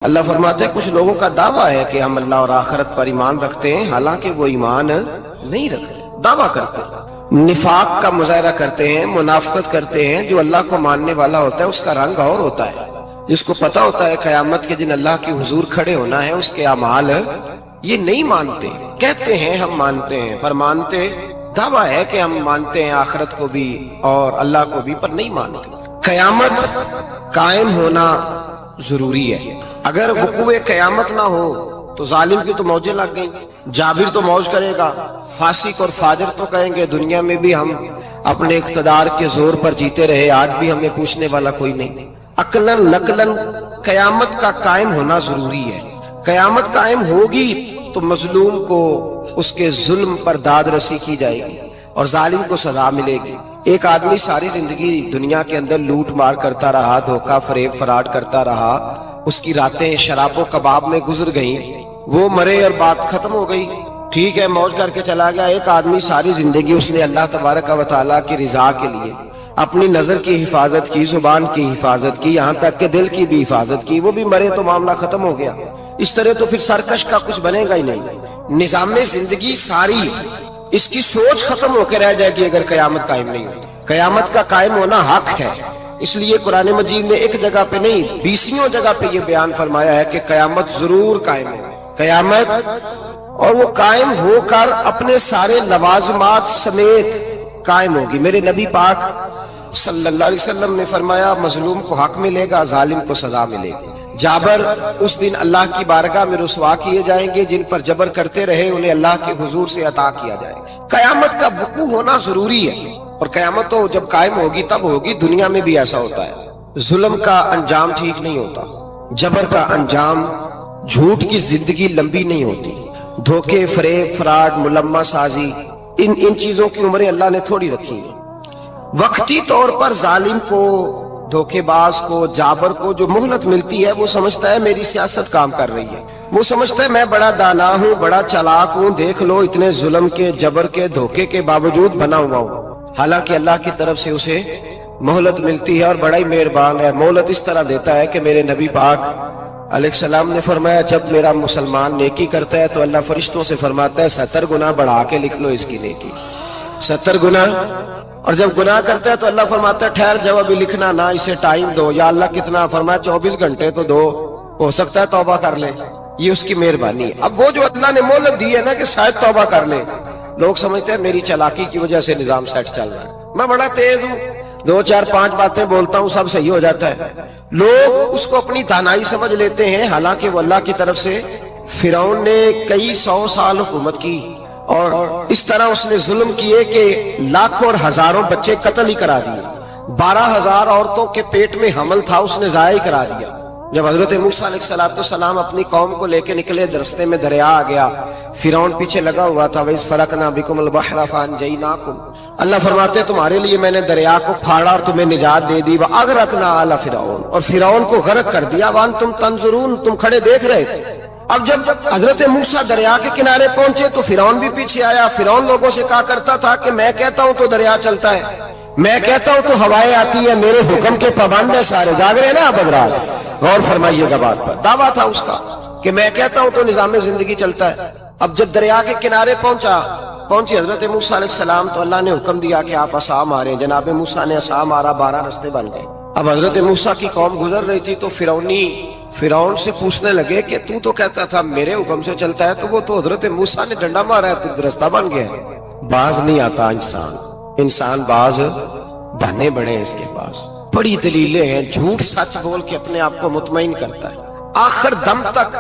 اللہ فرماتے ہیں کچھ لوگوں کا دعویٰ ہے کہ ہم اللہ اور آخرت پر ایمان رکھتے ہیں، حالانکہ وہ ایمان نہیں رکھتے، دعویٰ کرتے ہیں، نفاق کا مظاہرہ کرتے ہیں، منافقت کرتے ہیں۔ جو اللہ کو ماننے والا ہوتا ہے اس کا رنگ اور ہوتا ہے، جس کو پتا ہوتا ہے قیامت کے دن اللہ کے حضور کھڑے ہونا ہے، اس کے اعمال یہ نہیں مانتے، کہتے ہیں ہم مانتے ہیں، پر مانتے دعویٰ ہے کہ ہم مانتے ہیں آخرت کو بھی اور اللہ کو بھی، پر نہیں مانتے۔ قیامت قائم ہونا ضروری ہے، اگر وقوع قیامت نہ ہو تو ظالم کی تو موجیں لگ گئیں، جابر تو موج کرے گا، فاسق اور فاجر تو کہیں گے دنیا میں بھی ہم اپنے اقتدار کے زور پر جیتے رہے، آج بھی ہمیں پوچھنے والا کوئی نہیں۔ عقلاً نقلاً قیامت کا قائم ہونا ضروری ہے۔ قیامت قائم ہوگی تو مظلوم کو اس کے ظلم پر داد رسی کی جائے گی اور ظالم کو سزا ملے گی۔ ایک آدمی ساری زندگی دنیا کے اندر لوٹ مار کرتا رہا، دھوکہ فریب فراڈ کرتا رہا، اس کی راتیں شراب و کباب میں گزر گئیں، وہ مرے اور بات ختم ہو گئی، ٹھیک ہے موج کر کے چلا گیا۔ ایک آدمی ساری زندگی اس نے اللہ تبارک و تعالیٰ کی رضا کے لیے اپنی نظر کی حفاظت کی، زبان کی حفاظت کی، یہاں تک کہ دل کی بھی حفاظت کی، وہ بھی مرے تو معاملہ ختم ہو گیا۔ اس طرح تو پھر سرکش کا کچھ بنے گا ہی نہیں، نظام زندگی ساری اس کی سوچ ختم ہو کے رہ جائے گی اگر قیامت قائم نہیں ہوتی۔ قیامت کا قائم ہونا حق ہے، اس لیے قرآن مجید نے ایک جگہ پہ نہیں 20 جگہ پہ یہ بیان فرمایا ہے کہ قیامت ضرور قائم ہے، قیامت، اور وہ قائم ہو کر اپنے سارے لوازمات سمیت قائم ہوگی۔ میرے نبی پاک صلی اللہ علیہ وسلم نے فرمایا مظلوم کو حق ملے گا، ظالم کو سزا ملے گی۔ جابر اس دن اللہ کی بارگاہ میں رسوا کیے جائیں گے، جن پر جبر کرتے رہے انہیں اللہ کے حضور سے عطا کیا جائے گا۔ قیامت کا وقوع ہونا ضروری ہے، اور قیامت تو جب قائم ہوگی تب ہوگی۔ دنیا میں بھی ایسا ہوتا ہے، ظلم کا انجام ٹھیک نہیں ہوتا، جبر کا انجام، جھوٹ کی زندگی لمبی نہیں ہوتی، دھوکے فریب فراڈ ملمہ سازی، ان چیزوں کی عمریں اللہ نے تھوڑی رکھی ہیں۔ وقتی طور پر ظالم کو، دھوکے باز کو، جابر کو جو مہلت ملتی ہے وہ سمجھتا ہے میری سیاست کام کر رہی ہے، وہ سمجھتا ہے میں بڑا دانا ہوں، بڑا چلاک ہوں، دیکھ لو اتنے ظلم کے، جبر کے، دھوکے کے باوجود بنا ہوا ہوں۔ حالانکہ اللہ کی طرف سے اسے مہلت ملتی ہے اور بڑا ہی مہربان ہے۔ مہلت اس طرح دیتا ہے کہ میرے نبی پاک علیہ السلام نے فرمایا جب میرا مسلمان نیکی کرتا ہے تو اللہ فرشتوں سے فرماتا ہے 70 گنا بڑھا کے لکھ لو اس کی نیکی، 70 گنا، اور جب گناہ کرتا ہے تو اللہ فرماتا ہے ٹھہر جب ابھی لکھنا نہ، اسے ٹائم دو۔ یا اللہ کتنا؟ فرمایا 24 گھنٹے تو دو، ہو سکتا ہے توبہ کر لے، یہ اس کی مہربانی ہے۔ اب وہ جو اللہ نے مہلت دی ہے نا کہ شاید توبہ کر لے، لوگ سمجھتے ہیں میری چالاکی کی وجہ سے نظام سیٹ چل رہا ہے، میں بڑا تیز ہوں، 2 4 5 باتیں بولتا ہوں سب صحیح ہو جاتا ہے۔ لوگ اس کو اپنی دانائی سمجھ لیتے ہیں، حالانکہ وہ اللہ کی طرف سے۔ فرعون نے کئی 100 سال حکومت کی اور اس طرح اس نے ظلم کیے کہ لاکھوں اور ہزاروں بچے قتل ہی کرا دیے، 12,000 عورتوں کے پیٹ میں حمل تھا اس نے ضائع کرا دیا۔ جب حضرت موسیٰ علیہ السلام اپنی قوم کو لے کے نکلے، رستے میں دریا آ گیا، فرعون پیچھے لگا ہوا تھا، وَإِذْ فَرَقْنَا بِكُمُ الْبَحْرَ فَأَنْجَيْنَاكُمْ، اللہ فرماتے تمہارے لیے میں نے دریا کو پھاڑا اور تمہیں نجات دے دی، وَأَغْرَقْنَا آلَ فِرْعَوْنَ، اور فرعون کو غرق کر دیا، وَأَنْتُمْ تَنْظُرُونَ، تم کھڑے دیکھ رہے تھے۔ اب جب حضرت موسیٰ دریا کے کنارے پہنچے تو فرعون بھی پیچھے آیا۔ فرعون لوگوں سے کہا کرتا تھا کہ میں کہتا ہوں تو دریا چلتا ہے، میں کہتا ہوں تو ہوائیں آتی ہیں، میرے حکم کے پابند ہے سارے۔ جاگ رہے نا اب حضرات، غور فرمائیے گا بات پر۔ دعویٰ تھا اس کا کہ میں کہتا ہوں تو نظام زندگی چلتا ہے۔ اب جب دریا کے کنارے پہنچی حضرت موسیٰ علیہ السلام تو اللہ نے حکم دیا کہ آپ عصا ماریں۔ جناب موسیٰ نے عصا مارا، 12 رستے بن گئے۔ اب حضرت موسیٰ کی قوم گزر رہی تھی تو فرعون سے پوچھنے لگے کہ تو کہتا تھا میرے حکم سے چلتا ہے، تو وہ تو حضرت موسیٰ نے ڈنڈا مارا ہے تو رستہ بن گیا ہے۔ باز نہیں آتا انسان باز بہانے بڑے ہیں اس کے پاس، بڑی دلیلیں ہیں، جھوٹ سچ بول کے اپنے آپ کو مطمئن کرتا ہے، آخر دم تک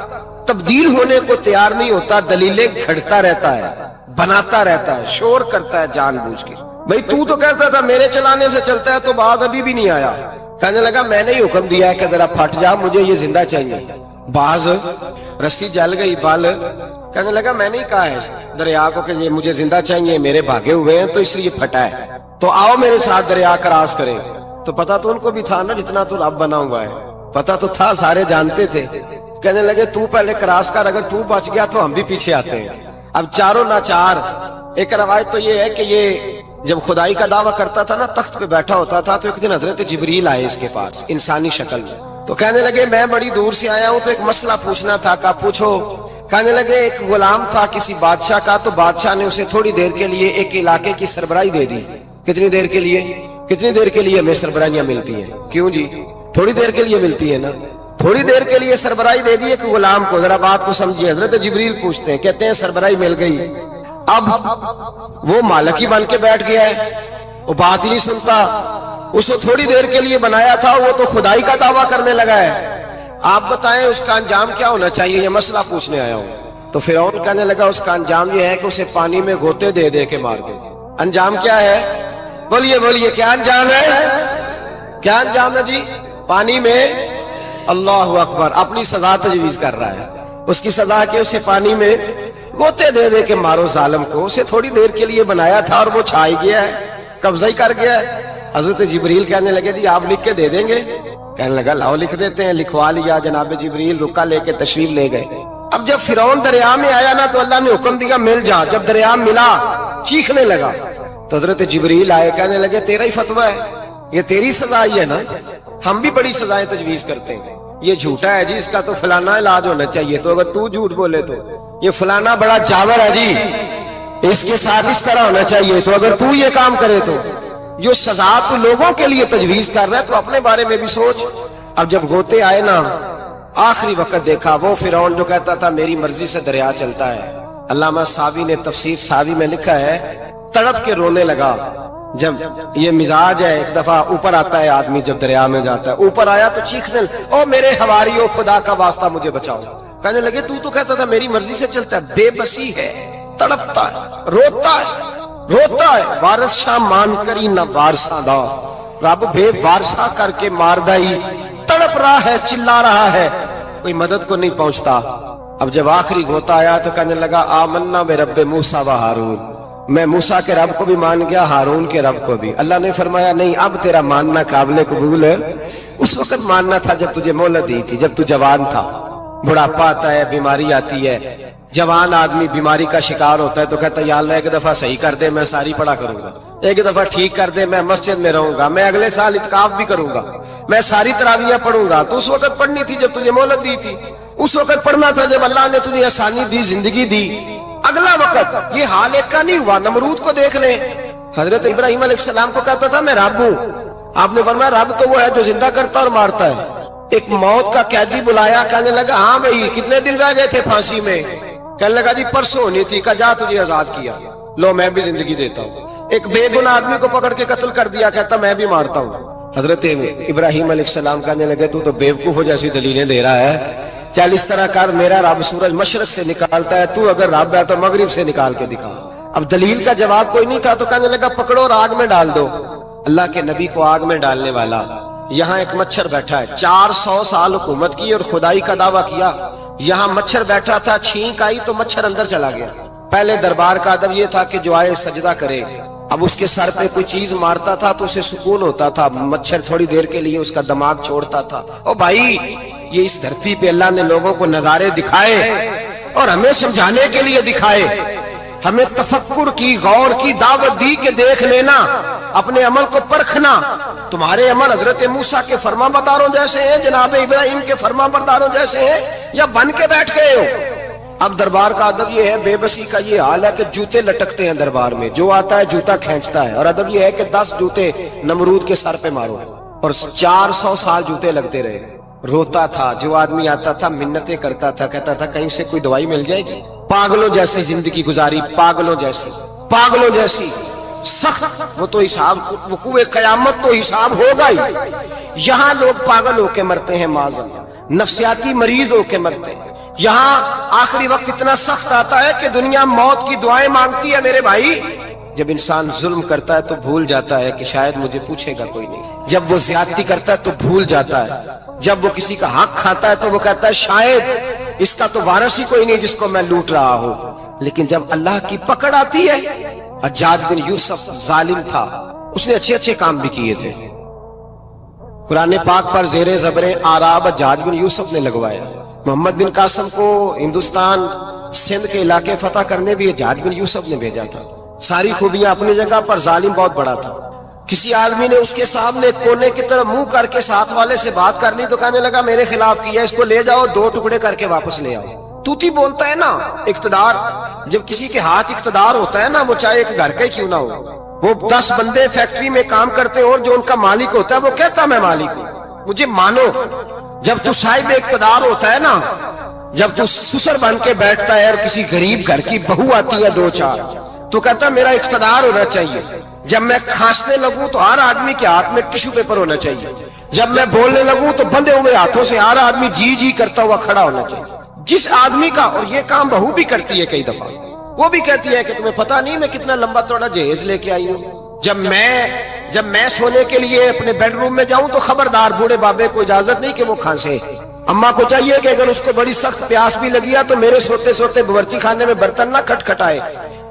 تبدیل ہونے کو تیار نہیں ہوتا، دلیلیں گھڑتا رہتا ہے، بناتا رہتا ہے، شور کرتا ہے جان بوجھ کے۔ بھئی تو کہتا تھا میرے چلانے سے چلتا ہے، تو باز ابھی بھی نہیں آیا۔ کہنے لگا میں نے ہی حکم دیا ہے کہ ذرا پھٹ جا، مجھے یہ زندہ چاہیے۔ باز رسی جل گئی، بال، کہنے لگا میں نے ہی کہا ہے دریا کو کہ یہ مجھے زندہ چاہیے، میرے بھاگے ہوئے ہیں تو اس لیے پھٹا ہے، تو آؤ میرے ساتھ دریا کراس کریں۔ تو پتا تو ان کو بھی تھا نا جتنا تو رب بنا ہوا ہے، پتا تو تھا، سارے جانتے تھے۔ کہنے لگے تو پہلے کراس کر، اگر تو بچ گیا تو ہم بھی پیچھے آتے ہیں۔ اب چاروں ناچار۔ ایک روایت تو یہ ہے کہ یہ جب خدائی کا دعویٰ کرتا تھا نا، تخت پہ بیٹھا ہوتا تھا، تو ایک دن حضرت جبریل آئے اس کے پاس انسانی شکل میں، تو کہنے لگے میں بڑی دور سے آیا ہوں تو ایک مسئلہ پوچھنا تھا. کہا پوچھو. کہنے لگے ایک غلام تھا کسی بادشاہ کا, تو بادشاہ نے اسے تھوڑی دیر کے لیے ایک علاقے کی سربراہی دے دی. کتنی دیر کے لیے؟ کتنی دیر کے لیے ہمیں سربراہیاں ملتی ہیں؟ کیوں جی؟ تھوڑی دیر کے لیے ملتی ہے نا. تھوڑی دیر کے لیے سربراہی دے دی ایک غلام کو. ذرا بات کو سمجھیے. حضرت جبریل پوچھتے ہیں, کہتے ہیں سربراہی مل گئی, اب وہ مالک ہی بن کے بیٹھ گیا ہے, وہ بات ہی نہیں سنتا. اس کو تھوڑی دیر کے لیے بنایا تھا, وہ تو خدائی کا دعویٰ کرنے لگا ہے. آپ بتائیں اس کا انجام کیا ہونا چاہیے؟ یہ مسئلہ پوچھنے آیا ہوں. تو فرعون کہنے لگا اس کا انجام یہ ہے کہ اسے پانی میں گوتے دے دے کے مار دے. انجام کیا ہے؟ بولیے بولیے, کیا انجام ہے؟ کیا انجام ہے جی؟ پانی میں. اللہ اکبر, اپنی سزا تجویز کر رہا ہے. اس کی سزا کہ اسے پانی میں گوتے دے دے کے مارو ظالم کو. اسے تھوڑی دیر کے لیے بنایا تھا اور وہ چھائی گیا ہے, قبضہ ہی کر گیا ہے. حضرت جبریل کہنے لگے جی آپ لکھ کے دے دیں گے؟ کہنے لگا لاؤ لکھ دیتے ہیں. لکھوا لیا. جناب جبریل رکا لے کے تشریف لے گئے. اب جب فرعون دریا میں آیا نا تو اللہ نے حکم دیا مل جا. جب دریا ملا چیخنے لگا تو حضرت جبریل آئے, کہنے لگے تیرا ہی فتویٰ ہے, یہ تیری سزا ہی ہے نا. ہم بھی بڑی سزائیں تجویز کرتے ہیں. یہ جھوٹا ہے جی, اس کا تو فلانا علاج ہونا چاہیے, تو اگر تو جھوٹ بولے تو یہ فلانا بڑا جاور ہے جی, اس کے ساتھ اس طرح ہونا چاہیے, تو اگر تو یہ کام کرے تو جو سزا تو لوگوں کے لیے تجویز کر رہا ہے تو اپنے بارے میں بھی سوچ. اب جب گوتے آئے نا, آخری وقت دیکھا وہ فرعون جو کہتا تھا میری مرضی سے دریا چلتا ہے. علامہ ساوی نے تفسیر ساوی میں لکھا ہے تڑپ کے رونے لگا. جب یہ مزاج ہے, ایک دفعہ اوپر آتا ہے آدمی جب دریا میں جاتا ہے, اوپر آیا تو چیخنے او میرے حواریو خدا کا واسطہ مجھے بچاؤ. کہنے لگے تو کہتا تھا میری مرضی سے چلتا ہے. بے بسی ہے, تڑپتا ہے, روتا ہے. وارث شاہ مان کری نہ وارثہ دا, رب بے وارثہ کر کے مار دائی. تڑپ رہا ہے, چلا رہا ہے, کوئی مدد کو نہیں پہنچتا. اب جب آخری گوتا آیا تو کہنے لگا آمنا بے رب موسیٰ و ہارون, میں موسیٰ کے رب کو بھی مان گیا, ہارون کے رب کو بھی. اللہ نے فرمایا نہیں, اب تیرا ماننا قابل قبول ہے. اس وقت ماننا تھا جب تجھے مہلت دی تھی, جب تو جوان تھا. بڑھاپا آتا ہے, بیماری آتی ہے, جوان آدمی بیماری کا شکار ہوتا ہے تو کہتا ہے یا اللہ ایک دفعہ صحیح کر دے, میں ساری پڑھا کروں گا. ایک دفعہ ٹھیک کر دے, میں مسجد میں رہوں گا, میں اگلے سال اعتکاف بھی کروں گا, میں ساری تراویحیں پڑھوں گا. تو اس وقت پڑھنی تھی جب تجھے مہلت دی تھی. اس وقت پڑھنا تھا جب اللہ نے تجھے آسانی دی, زندگی دی. اگلا وقت یہ حال ایک کا نہیں ہوا. نمرود کو دیکھ لیں, حضرت ابراہیم علیہ السلام کو کہتا تھا میں رب ہوں. آپ نے فرمایا رب تو وہ ہے جو زندہ کرتا اور مارتا ہے. ایک موت کا قیدی بلایا, کہنے لگا ہاں بھائی کتنے دن رہ گئے تھے پھانسی میں؟ کہنے لگا جی پرسوں ہونی تھی. کہا جا تجھے آزاد کیا, لو میں بھی زندگی دیتا ہوں. ایک بے گناہ آدمی کو پکڑ کے قتل کر دیا, کہتا میں بھی مارتا ہوں. حضرت ابراہیم علیہ السلام کہنے لگے تو بیوقوفوں جیسی دلیلیں دے رہا ہے. چل اس طرح کر, میرا رب سورج مشرق سے نکالتا ہے, تو اگر رب ہے تو مغرب سے نکال کے دکھا. اب دلیل کا جواب کوئی نہیں تھا تو کہنے لگا پکڑو اور آگ میں ڈال دو. اللہ کے نبی کو آگ میں ڈالنے والا. یہاں ایک مچھر بیٹھا ہے, 400 سال حکومت کی اور خدائی کا دعویٰ کیا. یہاں مچھر بیٹھا تھا, چھینک آئی تو مچھر اندر چلا گیا. پہلے دربار کا ادب یہ تھا کہ جو آئے سجدہ کرے. اب اس کے سر پہ کوئی چیز مارتا تھا تو اسے سکون ہوتا تھا. مچھر تھوڑی دیر کے لیے اس کا دماغ چھوڑتا تھا. او بھائی یہ اس دھرتی پہ اللہ نے لوگوں کو نظارے دکھائے اور ہمیں سمجھانے کے لیے دکھائے. ہمیں تفکر کی, غور کی دعوت دی کہ دیکھ لینا, اپنے عمل کو پرکھنا. تمہارے عمل حضرت موسیٰ کے فرما برداروں جیسے ہیں, جناب ابراہیم کے فرما برداروں جیسے ہیں, یا بن کے بیٹھ گئے ہو؟ اب دربار کا ادب یہ ہے, بے بسی کا یہ حال ہے کہ جوتے لٹکتے ہیں دربار میں, جو آتا ہے جوتا کھینچتا ہے. اور ادب یہ ہے کہ 10 جوتے نمرود کے سر پہ مارو. اور 400 سال جوتے لگتے رہے. روتا تھا, جو آدمی آتا تھا منتیں کرتا تھا, کہتا تھا کہیں سے کوئی دوائی مل جائے گی. پاگلوں جیسی زندگی گزاری, پاگلوں جیسی سخت. وہ تو حساب, وقوع قیامت تو حساب ہوگا ہی. یہاں لوگ پاگل ہو کے مرتے ہیں, معذاللہ نفسیاتی مریض ہو کے مرتے ہیں. یہاں آخری وقت اتنا سخت آتا ہے کہ دنیا موت کی دعائیں مانگتی ہے. میرے بھائی جب انسان ظلم کرتا ہے تو بھول جاتا ہے کہ شاید مجھے پوچھے گا کوئی نہیں. جب وہ زیادتی کرتا ہے تو بھول جاتا ہے. جب وہ کسی کا حق کھاتا ہے تو وہ کہتا ہے شاید اس کا تو وارث ہی کوئی نہیں جس کو میں لوٹ رہا ہوں. لیکن جب اللہ کی پکڑ آتی ہے, حجاج بن یوسف ظالم تھا, اس نے اچھے کام بھی کیے تھے. قرآن پاک پر زیر زبر آراب حجاج بن یوسف نے لگوایا. محمد بن قاسم کو ہندوستان سندھ کے علاقے فتح کرنے بھی حجاج بن یوسف نے بھیجا تھا. ساری خوبیاں اپنی جگہ پر, ظالم بہت بڑا تھا. کسی آدمی نے اس کے سامنے کونے کی طرف منہ کر کے ساتھ والے سے بات کر لی تو کہنے لگا میرے خلاف کیا، اس کو لے جاؤ 2 ٹکڑے کر کے واپس لے آؤ۔ توتی بولتا ہے نا اقتدار، جب کسی کے ہاتھ اقتدار ہوتا ہے نا، وہ چاہے ایک گھر کا ہی کیوں نہ ہو، وہ 10 بندے فیکٹری میں کام کرتے اور جو ان کا مالک ہوتا ہے وہ کہتا میں مالک ہوں، مجھے مانو۔ جب تو صاحب اقتدار ہوتا ہے نا، جب تو سسر بن کے بیٹھتا ہے اور کسی غریب گھر کی بہو آتی ہے 2-4 تو کہتا ہے میرا اقتدار ہونا چاہیے، جب میں کھانسنے لگوں تو ہر آدمی کے ہاتھ میں ٹشو پیپر ہونا چاہیے، جب میں بولنے لگوں تو بندے ہوئے ہاتھوں سے ہر آدمی جی جی کرتا ہوا کھڑا ہونا چاہیے۔ جس آدمی کا، اور یہ کام بہو بھی کرتی ہے کئی دفعہ، وہ بھی کہتی ہے کہ تمہیں پتا نہیں میں کتنا لمبا چوڑا جہیز لے کے آئی ہوں، جب میں سونے کے لیے اپنے بیڈ روم میں جاؤں تو خبردار بوڑھے بابے کو اجازت نہیں کہ وہ کھانسے، اماں کو چاہیے کہ اگر اس کو بڑی سخت پیاس بھی لگی ہے تو میرے سوتے سوتے باورچی خانے میں برتن نہ کھٹکھٹائے۔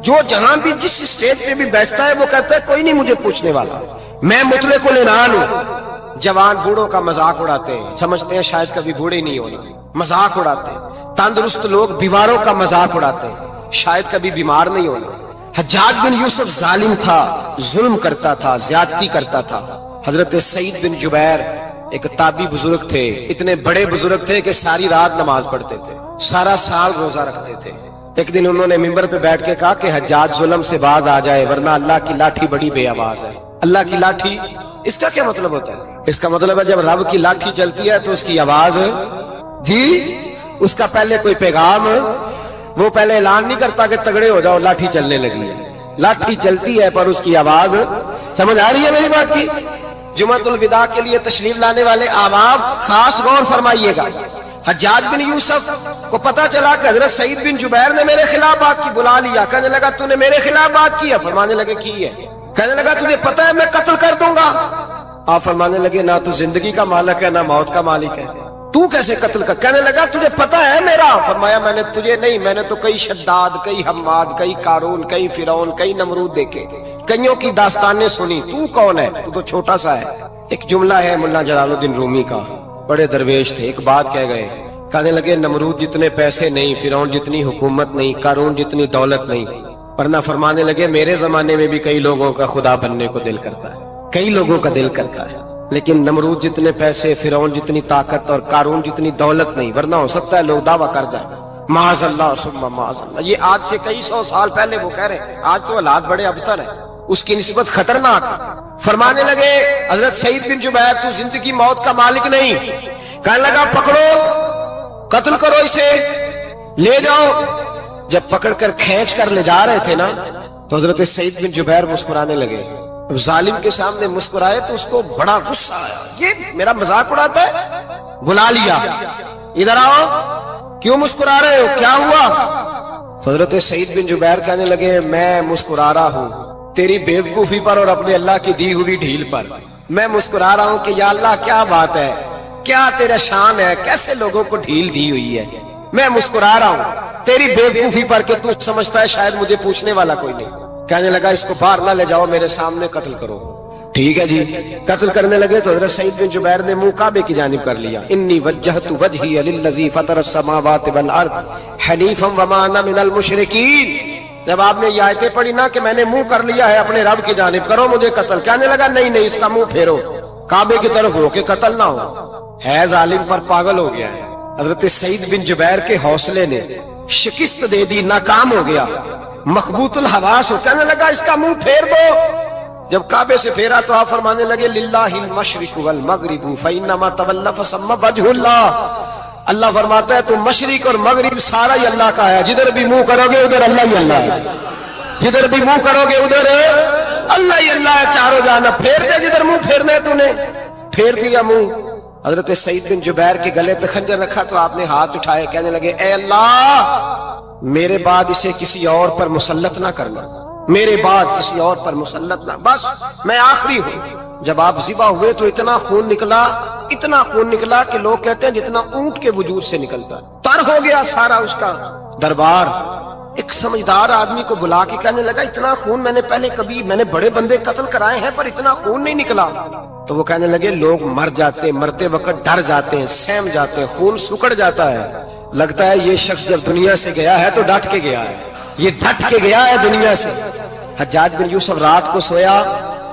جو جہاں بھی جس اسٹیج پہ بھی بیٹھتا ہے وہ کہتا ہے کوئی نہیں مجھے پوچھنے والا، میں مطلق العنان ہوں۔ جوان بوڑھوں کا مذاق اڑاتے ہیں، سمجھتے ہیں شاید کبھی بوڑھے نہیں ہونا، مذاق اڑاتے ہیں۔ تندرست لوگ بیماروں کا مذاق اڑاتے ہیں، شاید کبھی بیمار نہیں ہونا۔ حجاج بن یوسف ظالم تھا، ظلم کرتا تھا، زیادتی کرتا تھا۔ حضرت سعید بن جبیر ایک تابعی بزرگ تھے، اتنے بڑے بزرگ تھے کہ ساری رات نماز پڑھتے تھے، سارا سال روزہ رکھتے تھے۔ ایک دن انہوں نے ممبر پہ بیٹھ کے کہا کہ حجاج ظلم سے باز آ جائے ورنہ اللہ کی لاٹھی بڑی بے آواز ہے۔ اللہ کی لاٹھی، اس کا کیا مطلب ہوتا ہے؟ اس کا مطلب ہے جب رب کی لاٹھی چلتی ہے تو اس کی آواز، جی اس کا پہلے کوئی پیغام، وہ پہلے اعلان نہیں کرتا کہ تگڑے ہو جاؤ لاٹھی چلنے لگی ہے، لاٹھی چلتی ہے پر اس کی آواز، سمجھ آ رہی ہے میری بات کی؟ جمعۃ الوداع کے لیے تشریف لانے والے احباب خاص غور فرمائیے گا۔ حجاج بن یوسف کو پتا چلا کہ حضرت سعید بن جبیر نے میرے خلاف بات کی، بلا لیا، کہنے لگا تو نے میرے خلاف بات کی ہے؟ فرمانے لگے کی ہے۔ کہنے لگا تجھے پتا ہے میں قتل کر دوں گا؟ آپ فرمانے لگے نہ تو زندگی کا مالک ہے نہ موت کا مالک ہے، تو کیسے قتل کر؟ کہنے لگا تجھے پتا ہے میرا؟ فرمایا میں نے تجھے نہیں، میں نے تو کئی شداد، کئی حماد، کئی قارون، کئی فرعون، کئی نمرود دیکھے، کئیوں کی داستانیں سنی، تو کون ہے؟ تو چھوٹا سا ہے۔ ایک جملہ ہے ملا جلال الدین رومی کا، بڑے درویش تھے، ایک بات کہہ گئے، کہنے لگے نمرود جتنے پیسے نہیں، فرعون جتنی حکومت نہیں، قارون جتنی دولت نہیں، ورنہ فرمانے لگے میرے زمانے میں بھی کئی لوگوں کا خدا بننے کو دل کرتا ہے، کئی لوگوں کا دل کرتا ہے، لیکن نمرود جتنے پیسے، فرعون جتنی طاقت اور قارون جتنی دولت نہیں، ورنہ ہو سکتا ہے لوگ دعویٰ کر جائیں معاذ اللہ ثم معاذ اللہ۔ یہ آج سے کئی 100 سال پہلے وہ کہہ رہے ہیں، آج تو حالات بڑے ابتر ہیں، اس کی نسبت خطرناک۔ فرمانے لگے حضرت سعید بن جبیر تو زندگی موت کا مالک نہیں، کہنے لگا پکڑو، قتل کرو اسے، لے جاؤ۔ جب پکڑ کر کھینچ کر لے جا رہے تھے نا تو حضرت سعید بن جبیر مسکرانے لگے۔ ظالم کے سامنے مسکرائے تو اس کو بڑا غصہ آیا، یہ میرا مذاق اڑاتا ہے؟ بلا لیا، ادھر آؤ، کیوں مسکرا رہے ہو، کیا ہوا؟ تو حضرت سعید بن جبیر کہنے لگے میں مسکرا رہا ہوں تیری بیوقوفی پر اور اپنے اللہ کی دی ہوئی ڈھیل پر، میں مسکرا رہا ہوں کہ یا اللہ کیا بات ہے، کیا تیرا شان ہے، کیسے لوگوں کو ڈھیل دی ہوئی ہے، میں مسکرا رہا ہوں تیری بیوقوفی پر کہ تو سمجھتا ہے شاید مجھے پوچھنے والا کوئی نہیں۔ کہنے لگا اس کو باہر نہ لے جاؤ، میرے سامنے قتل کرو۔ ٹھیک ہے جی، قتل کرنے لگے تو حضرت سعید بن جبیر نے منہ کعبے کی جانب کر لیا، انی وجہت وجہی للذی فطر السماوات والارض حنیفا وما انا من المشرکین۔ جب آپ نے یہ آیتیں پڑھی نا کہ میں نے منہ کر لیا ہے اپنے رب کی جانب، کرو مجھے قتل، کہنے لگا نہیں نہیں، اس کا منہ پھیرو، کعبے کی طرف ہو کے قتل نہ ہو، ہے ظالم پر پاگل ہو گیا ہے۔ حضرت سعید بن جبیر کے حوصلے نے شکست دے دی، ناکام ہو گیا، مخبوط الحواس ہو، کہنے لگا اس کا منہ پھیر دو۔ جب کعبے سے پھیرا تو آپ فرمانے لگے للہ المشرق والمغرب فانما تولى فثم وجه اللہ۔ اللہ فرماتا ہے تو مشرق اور مغرب سارا ہی اللہ کا ہے، جدھر بھی منہ کرو گے ادھر اللہ ہی اللہ ہے، جدھر بھی منہ کرو گے ادھر اللہ ہی اللہ ہے، چاروں جانب پھیر دے، جدھر منہ پھیرنا ہے تو نے پھیر دیا منہ۔ حضرت سعید بن جبیر کے گلے پہ خنجر رکھا تو آپ نے ہاتھ اٹھائے، کہنے لگے اے اللہ میرے بعد اسے کسی اور پر مسلط نہ کرنا، میرے بعد کسی اور پر مسلط نہ، بس میں آخری ہوں۔ جب آپ ذبح ہوئے تو اتنا خون نکلا، اتنا خون نکلا کہ لوگ کہتے ہیں جتنا اونٹ کے وجود سے نکلتا، تر ہو گیا سارا اس کا دربار۔ ایک سمجھدار آدمی کو بلا کے کہنے لگا اتنا خون میں نے پہلے کبھی، میں نے بڑے بندے قتل کرائے ہیں پر اتنا خون نہیں نکلا۔ تو وہ کہنے لگے لوگ مر جاتے، مرتے وقت ڈر جاتے ہیں، سہم جاتے ہیں، خون سکڑ جاتا ہے، لگتا ہے یہ شخص جب دنیا سے گیا ہے تو ڈٹ کے گیا ہے، یہ ڈٹ کے گیا ہے دنیا سے۔ حجاج بن یوسف رات کو سویا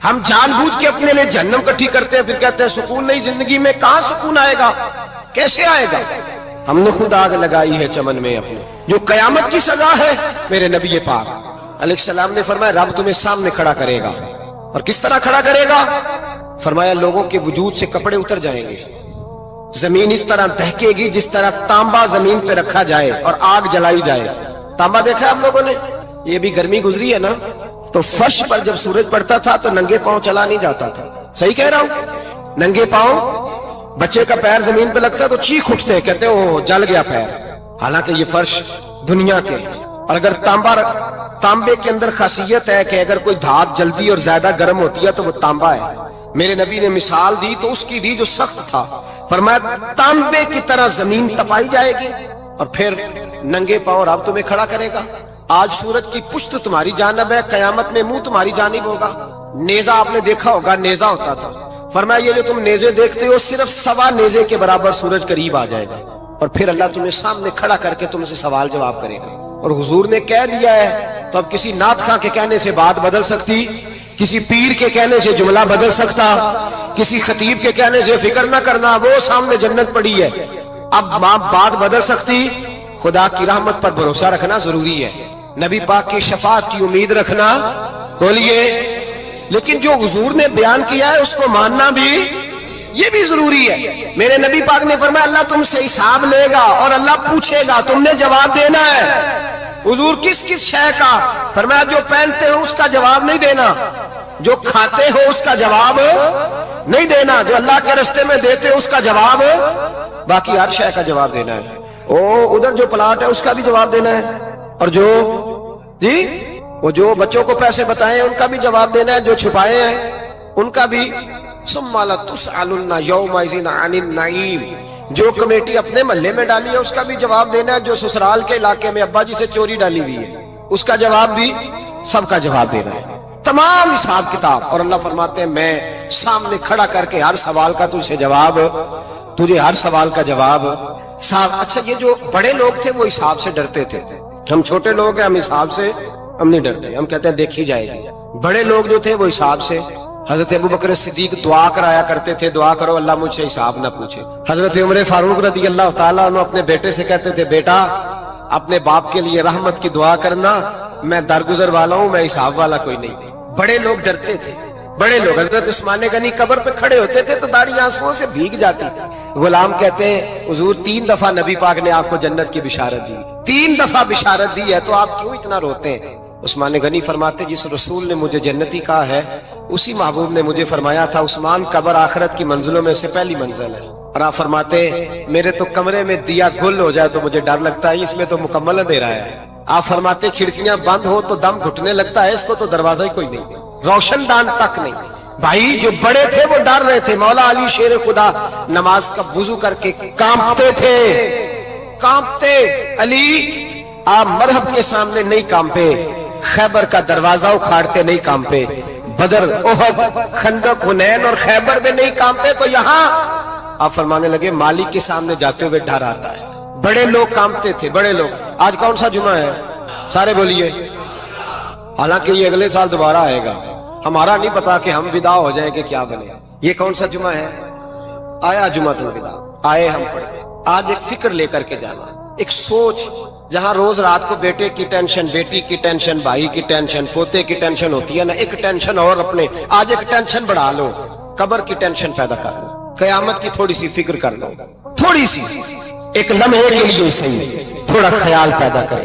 ہم جان بوجھ کے اپنے لیے جہنم کٹھی کرتے ہیں، پھر کہتے ہیں سکون نہیں زندگی میں. کہاں سکون آئے گا؟ کیسے آئے گا؟ ہم نے خود آگ لگائی ہے چمن میں اپنے. جو قیامت کی سزا ہے، میرے نبی پاک علیہ السلام نے فرمایا رب تمہیں سامنے کھڑا کرے گا. اور کس طرح کھڑا کرے گا؟ فرمایا لوگوں کے وجود سے کپڑے اتر جائیں گے، زمین اس طرح دہکے گی جس طرح تانبا زمین پہ رکھا جائے اور آگ جلائی جائے. تانبا دیکھا ہے آپ لوگوں نے؟ یہ بھی گرمی گزری ہے نا، تو فرش پر جب سورج پڑتا تھا تو ننگے پاؤں چلا نہیں جاتا تھا. صحیح کہہ رہا ہوں؟ ننگے پاؤں، بچے کا پیر زمین پہ لگتا ہے تو چیخ اٹھتے ہیں، کہتے ہیں وہ جل گیا پیر. حالانکہ یہ فرش دنیا کے. اور اگر تانبے کے اندر خاصیت ہے کہ اگر کوئی دھات جلدی اور زیادہ گرم ہوتی ہے تو وہ تانبا ہے. میرے نبی نے مثال دی تو اس کی دی جو سخت تھا، فرمایا تانبے کی طرح زمین تپائی جائے گی اور پھر ننگے پاؤں رب تمہیں کھڑا کرے گا. آج سورج کی پشت تمہاری جانب ہے، قیامت میں منہ تمہاری جانب ہوگا. نیزہ آپ نے دیکھا ہوگا، نیزہ ہوتا تھا. فرمایا یہ جو تم نیزے دیکھتے ہو صرف 1.25 نیزے کے برابر سورج قریب آ جائے گا اور پھر اللہ تمہیں سامنے کھڑا کر کے تم سے سوال جواب کرے گا. اور حضور نے کہہ دیا ہے تو اب کسی نعت خواں کے کہنے سے بات بدل سکتی، کسی پیر کے کہنے سے جملہ بدل سکتا، کسی خطیب کے کہنے سے فکر نہ کرنا وہ سامنے جنت پڑی ہے. اب بات بدل سکتی. خدا کی رحمت پر بھروسہ رکھنا ضروری ہے، نبی پاک کی شفاعت کی امید رکھنا. بولیے. لیکن جو حضور نے بیان کیا ہے اس کو ماننا بھی یہ بھی ضروری ہے. میرے نبی پاک نے فرمایا اللہ تم سے حساب لے گا اور اللہ پوچھے گا، تم نے جواب دینا ہے. حضور کس کس شے کا؟ فرمایا جو پہنتے ہو اس کا جواب نہیں دینا، جو کھاتے ہو اس کا جواب نہیں دینا، جو اللہ کے راستے میں دیتے ہو اس کا جواب، باقی ہر شے کا جواب دینا ہے. ادھر جو پلاٹ ہے اس کا بھی جواب دینا ہے، اور جو وہ جو بچوں کو پیسے بتائے ان کا بھی جواب دینا ہے، جو چھپائے ہیں ان کا بھی. ثم لتسألن یومئذ عن النعیم. جو کمیٹی اپنے محلے میں ڈالی ہے اس کا بھی جواب دینا ہے، جو سسرال کے علاقے میں ابا جی سے چوری ڈالی ہوئی ہے اس کا جواب بھی، سب کا جواب دینا ہے. تمام حساب کتاب. اور اللہ فرماتے ہیں میں سامنے کھڑا کر کے ہر سوال کا تجھے جواب، تجھے ہر سوال کا جواب. اچھا یہ جو بڑے لوگ تھے وہ حساب سے ڈرتے تھے، ہم چھوٹے لوگ ہیں ہم حساب سے ہم نہیں ڈرتے، ہم کہتے ہیں دیکھی جائے گی. بڑے لوگ جو تھے وہ حساب سے. حضرت ابو بکر صدیق دعا کرایا کرتے تھے، دعا کرو اللہ مجھ سے حساب نہ پوچھے. حضرت عمر فاروق رضی اللہ تعالیٰ عنہ اپنے بیٹے سے کہتے تھے بیٹا اپنے باپ کے لیے رحمت کی دعا کرنا، میں درگزر والا ہوں، میں حساب والا کوئی نہیں. بڑے لوگ ڈرتے تھے. بڑے لوگ حضرت عثمان غنی قبر پہ کھڑے ہوتے تھے تو داڑھی آنسوؤں سے بھیگ جاتی. غلام کہتے ہیں حضور 3 دفعہ نبی پاک نے آپ کو جنت کی بشارت دی، 3 دفعہ بشارت دی ہے تو آپ کیوں اتنا روتے ہیں؟ عثمان غنی فرماتے جس رسول نے مجھے جنتی کہا ہے اسی محبوب نے مجھے فرمایا تھا عثمان قبر آخرت کی منزلوں میں سے پہلی منزل ہے. اور آپ فرماتے میرے تو کمرے میں دیا گل ہو جائے تو مجھے ڈر لگتا ہے، اس میں تو مکمل اندھیرا ہے. آپ فرماتے کھڑکیاں بند ہو تو دم گھٹنے لگتا ہے، اس کو تو دروازہ ہی کوئی نہیں، روشن دان تک نہیں. بھائی جو بڑے تھے وہ ڈر رہے تھے. مولا علی شیر خدا نماز کا وضو کر کے کانپتے تھے، کانپتے. علی آپ مرحب کے سامنے نہیں کانپے، خیبر کا دروازہ اکھاڑتے نہیں کانپے، بدر احد خندق حنین اور خیبر میں نہیں کانپے، تو یہاں آپ فرمانے لگے مالک کے سامنے جاتے ہوئے ڈر آتا ہے. بڑے لوگ کانپتے تھے، بڑے لوگ. آج کون سا جمعہ ہے؟ سارے بولیے. حالانکہ یہ اگلے سال دوبارہ آئے گا، ہمارا نہیں پتا کہ ہم ودا ہو جائیں کہ کیا بنے. یہ کون سا جمعہ ہے؟ آیا جمعۃ الوداع، آئے ہم پڑھے. آج ایک فکر لے کر کے جانا، ایک سوچ. جہاں روز رات کو بیٹے کی ٹینشن، بیٹی کی ٹینشن، بھائی کی ٹینشن، پوتے کی ٹینشن ہوتی ہے نا، ایک ٹینشن اور اپنے آج ایک ٹینشن بڑھا لو، قبر کی ٹینشن پیدا کر لو، قیامت کی تھوڑی سی فکر کر لو، تھوڑی سی ایک لمحے کے لیے صحیح تھوڑا خیال پیدا کرے.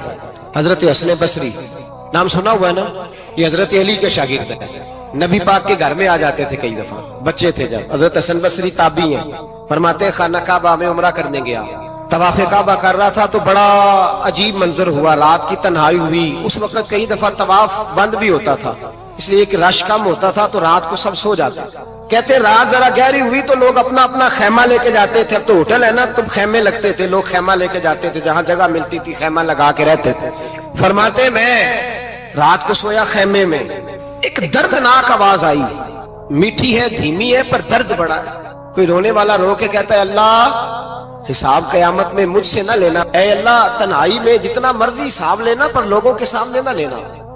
حضرت حسن بصری نام سنا ہوا ہے نا، یہ حضرت علی کے شاگرد ہیں. نبی پاک کے گھر میں آ جاتے تھے کئی دفعہ، بچے تھے جب. حضرت حسن بصری تابعی ہیں. فرماتے خانہ کعبہ میں عمرہ کرنے گیا، طواف کعبہ کر رہا تھا تو بڑا عجیب منظر ہوا، رات کی تنہائی ہوئی. اس وقت کئی دفعہ طواف بند بھی ہوتا تھا، اس لیے کہ رش کم ہوتا تھا تو رات کو سب سو جاتے. کہتے رات ذرا گہری ہوئی تو لوگ اپنا اپنا خیمہ لے کے جاتے تھے. اب تو ہوٹل ہے نا تو خیمے لگتے تھے، لوگ خیمہ لے کے جاتے تھے، جہاں جگہ ملتی تھی خیمہ لگا کے رہتے تھے. فرماتے میں رات کو سویا خیمے میں، ایک دردناک آواز آئی، میٹھی ہے دھیمی ہے پر درد بڑا ہے. کوئی رونے والا رو کے کہتا ہے اللہ حساب قیامت میں مجھ سے نہ لینا، اے اللہ تنہائی میں جتنا مرضی حساب لینا پر لوگوں کے سامنے نہ لینا.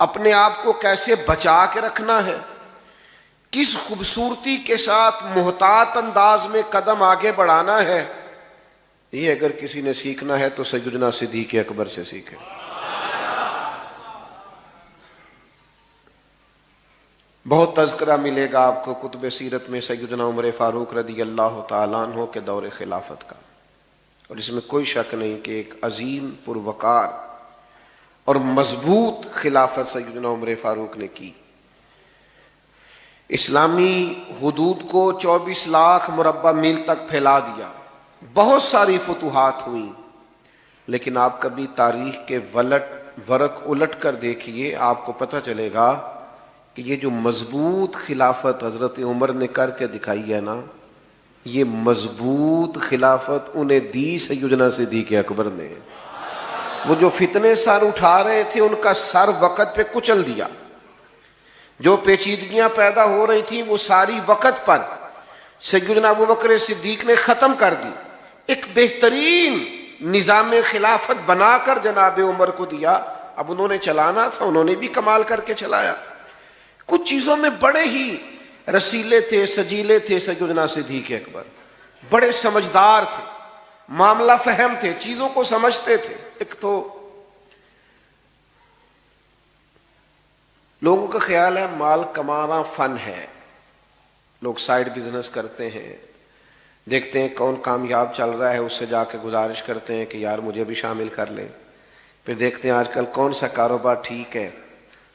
اپنے آپ کو کیسے بچا کے رکھنا ہے، کس خوبصورتی کے ساتھ محتاط انداز میں قدم آگے بڑھانا ہے، یہ اگر کسی نے سیکھنا ہے تو سیدنا صدیق اکبر سے سیکھے۔ بہت تذکرہ ملے گا آپ کو کتب سیرت میں سیدنا عمر فاروق رضی اللہ تعالیٰ عنہ کے دور خلافت کا، اور اس میں کوئی شک نہیں کہ ایک عظیم پروقار اور مضبوط خلافت سیدنا عمر فاروق نے کی۔ اسلامی حدود کو 24 لاکھ مربع میل تک پھیلا دیا، بہت ساری فتوحات ہوئیں، لیکن آپ کبھی تاریخ کے ورق الٹ کر دیکھیے، آپ کو پتہ چلے گا کہ یہ جو مضبوط خلافت حضرت عمر نے کر کے دکھائی ہے نا، یہ مضبوط خلافت انہیں دی سیدنا صدیق اکبر نے۔ وہ جو فتنے سر اٹھا رہے تھے ان کا سر وقت پہ کچل دیا، جو پیچیدگیاں پیدا ہو رہی تھیں وہ ساری وقت پر سیدنا ابوبکر صدیق نے ختم کر دی، ایک بہترین نظام خلافت بنا کر جناب عمر کو دیا۔ اب انہوں نے چلانا تھا، انہوں نے بھی کمال کر کے چلایا۔ کچھ چیزوں میں بڑے ہی رسیلے تھے، سجیلے تھے سیدنا صدیق اکبر، بڑے سمجھدار تھے، معاملہ فہم تھے، چیزوں کو سمجھتے تھے۔ ایک تو لوگوں کا خیال ہے مال کمانا فن ہے، لوگ سائیڈ بزنس کرتے ہیں، دیکھتے ہیں کون کامیاب چل رہا ہے، اس سے جا کے گزارش کرتے ہیں کہ یار مجھے بھی شامل کر لیں، پھر دیکھتے ہیں آج کل کون سا کاروبار ٹھیک ہے،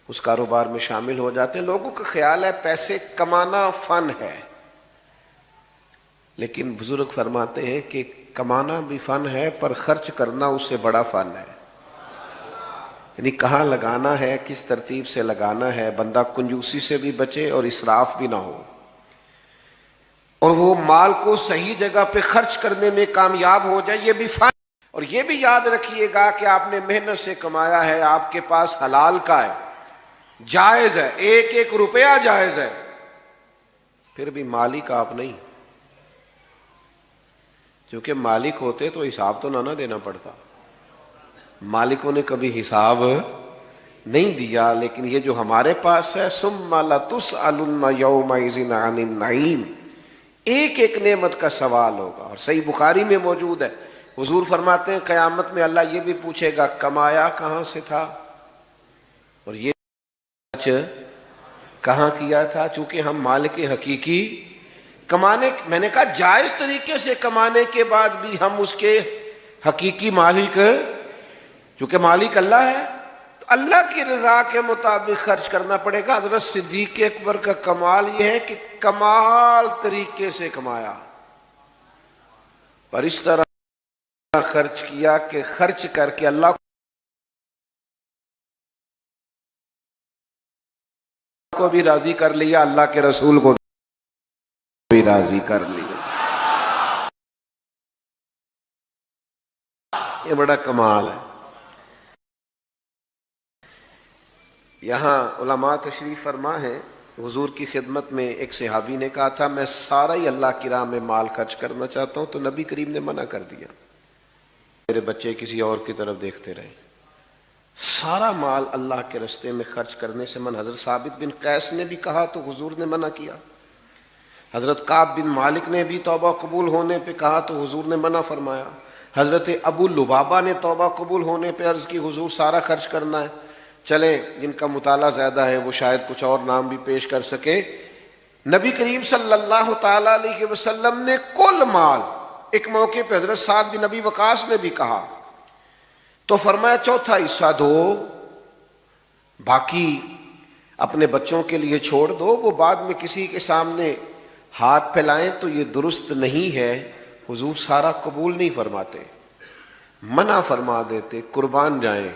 اس کاروبار میں شامل ہو جاتے ہیں۔ لوگوں کا خیال ہے پیسے کمانا فن ہے، لیکن بزرگ فرماتے ہیں کہ کمانا بھی فن ہے پر خرچ کرنا اس سے بڑا فن ہے، یعنی کہاں لگانا ہے، کس ترتیب سے لگانا ہے، بندہ کنجوسی سے بھی بچے اور اسراف بھی نہ ہو، اور وہ مال کو صحیح جگہ پہ خرچ کرنے میں کامیاب ہو جائے، یہ بھی فن۔ اور یہ بھی یاد رکھیے گا کہ آپ نے محنت سے کمایا ہے، آپ کے پاس حلال کا ہے، جائز ہے، ایک ایک روپیہ جائز ہے، پھر بھی مالک آپ نہیں، کیونکہ مالک ہوتے تو حساب تو نہ دینا پڑتا، مالکوں نے کبھی حساب نہیں دیا، لیکن یہ جو ہمارے پاس ہے ثم لتسألن یومئذ عن النعیم، ایک ایک نعمت کا سوال ہوگا۔ اور صحیح بخاری میں موجود ہے، حضور فرماتے ہیں قیامت میں اللہ یہ بھی پوچھے گا کمایا کہاں سے تھا، اور یہ کہاں کیا تھا، چونکہ ہم مالک حقیقی کمانے، میں نے کہا جائز طریقے سے کمانے کے بعد بھی ہم اس کے حقیقی مالک، چونکہ مالک اللہ ہے تو اللہ کی رضا کے مطابق خرچ کرنا پڑے گا۔ حضرت صدیق اکبر کا کمال یہ ہے کہ کمال طریقے سے کمایا، پر اس طرح خرچ کیا کہ خرچ کر کے اللہ کو بھی راضی کر لیا، اللہ کے رسول کو بھی راضی کر لیا۔ یہ بڑا کمال ہے۔ یہاں علماء تشریف فرما ہے، حضور کی خدمت میں ایک صحابی نے کہا تھا میں سارا ہی اللہ کی راہ میں مال خرچ کرنا چاہتا ہوں، تو نبی کریم نے منع کر دیا، میرے بچے کسی اور کی طرف دیکھتے رہے، سارا مال اللہ کے راستے میں خرچ کرنے سے من۔ حضرت ثابت بن قیس نے بھی کہا تو حضور نے منع کیا، حضرت کعب بن مالک نے بھی توبہ قبول ہونے پہ کہا تو حضور نے منع فرمایا، حضرت ابو لبابہ نے توبہ قبول ہونے پہ عرض کی حضور سارا خرچ کرنا ہے۔ چلیں جن کا مطالعہ زیادہ ہے وہ شاید کچھ اور نام بھی پیش کر سکیں، نبی کریم صلی اللہ تعالی علیہ وسلم نے کل مال، ایک موقع پہ حضرت سعد بن ابی وقاص نے بھی کہا تو فرمایا چوتھا حصہ دو، باقی اپنے بچوں کے لیے چھوڑ دو، وہ بعد میں کسی کے سامنے ہاتھ پھیلائیں تو یہ درست نہیں ہے۔ حضور سارا قبول نہیں فرماتے، منع فرما دیتے، قربان جائیں،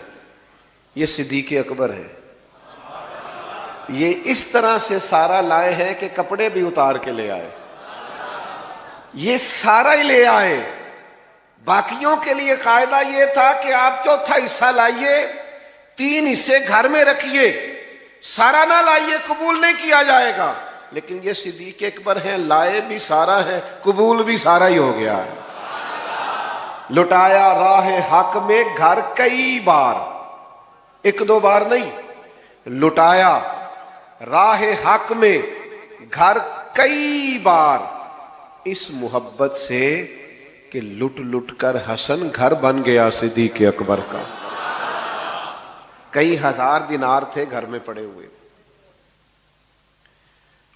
یہ صدیق اکبر ہے، یہ اس طرح سے سارا لائے ہیں کہ کپڑے بھی اتار کے لے آئے، یہ سارا ہی لے آئے۔ باقیوں کے لیے قاعدہ یہ تھا کہ آپ چوتھا حصہ لائیے، 3 حصے گھر میں رکھیے، سارا نہ لائیے، قبول نہیں کیا جائے گا۔ لیکن یہ صدیق اکبر ہیں، لائے بھی سارا ہے، قبول بھی سارا ہی ہو گیا ہے۔ لٹایا راہ حق میں گھر کئی بار، 1-2 بار نہیں، لٹایا راہ حق میں گھر کئی بار، اس محبت سے کہ لٹ لٹ کر حسن گھر بن گیا صدیق اکبر کا۔ کئی ہزار دینار تھے گھر میں پڑے ہوئے،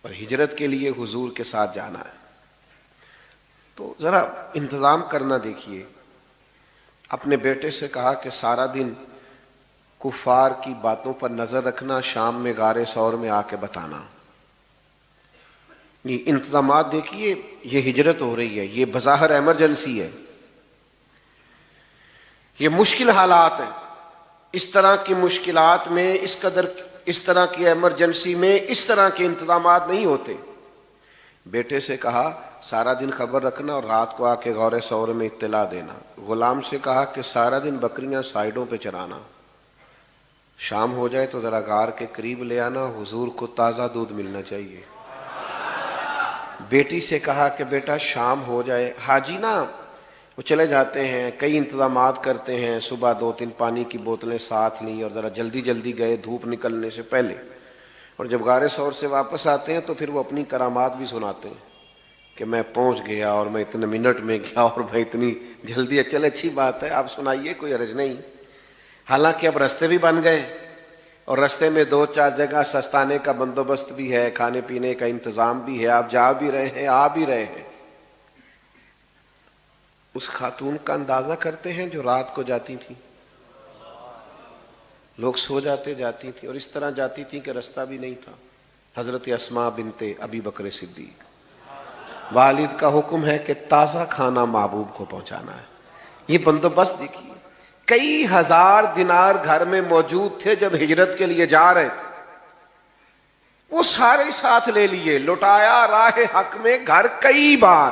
اور ہجرت کے لیے حضور کے ساتھ جانا ہے، تو ذرا انتظام کرنا دیکھیے۔ اپنے بیٹے سے کہا کہ سارا دن کفار کی باتوں پر نظر رکھنا، شام میں غار ثور میں آ کے بتانا۔ یہ انتظامات دیکھیے، یہ ہجرت ہو رہی ہے، یہ بظاہر ایمرجنسی ہے، یہ مشکل حالات ہیں۔ اس طرح کی مشکلات میں، اس طرح کی ایمرجنسی میں اس طرح کے انتظامات نہیں ہوتے۔ بیٹے سے کہا سارا دن خبر رکھنا اور رات کو آ کے غور ثور میں اطلاع دینا۔ غلام سے کہا کہ سارا دن بکریاں سائیڈوں پہ چرانا، شام ہو جائے تو ذرا غار کے قریب لے آنا، حضور کو تازہ دودھ ملنا چاہیے۔ بیٹی سے کہا کہ بیٹا شام ہو جائے، حاجی نا وہ چلے جاتے ہیں، کئی انتظامات کرتے ہیں، صبح 2-3 پانی کی بوتلیں ساتھ لیں اور ذرا جلدی جلدی گئے دھوپ نکلنے سے پہلے، اور جب غار ثور سے واپس آتے ہیں تو پھر وہ اپنی کرامات بھی سناتے ہیں کہ میں پہنچ گیا اور میں اتنے منٹ میں گیا اور میں اتنی جلدی۔ چلے اچھی بات ہے، آپ سنائیے، کوئی حرج نہیں۔ حالانکہ اب رستے بھی بن گئے اور رستے میں 2-4 جگہ سستانے کا بندوبست بھی ہے، کھانے پینے کا انتظام بھی ہے، آپ جا بھی رہے ہیں، آ بھی رہے ہیں۔ اس خاتون کا اندازہ کرتے ہیں جو رات کو جاتی تھی، لوگ سو جاتے جاتی تھی، اور اس طرح جاتی تھی کہ رستہ بھی نہیں تھا۔ حضرت اسماء بنت ابی بکر صدیق، والد کا حکم ہے کہ تازہ کھانا محبوب کو پہنچانا ہے۔ یہ بندوبست دیکھیے، کئی ہزار دینار گھر میں موجود تھے جب ہجرت کے لیے جا رہے تھے، وہ سارے ساتھ لے لیے۔ لٹایا راہ حق میں گھر کئی بار،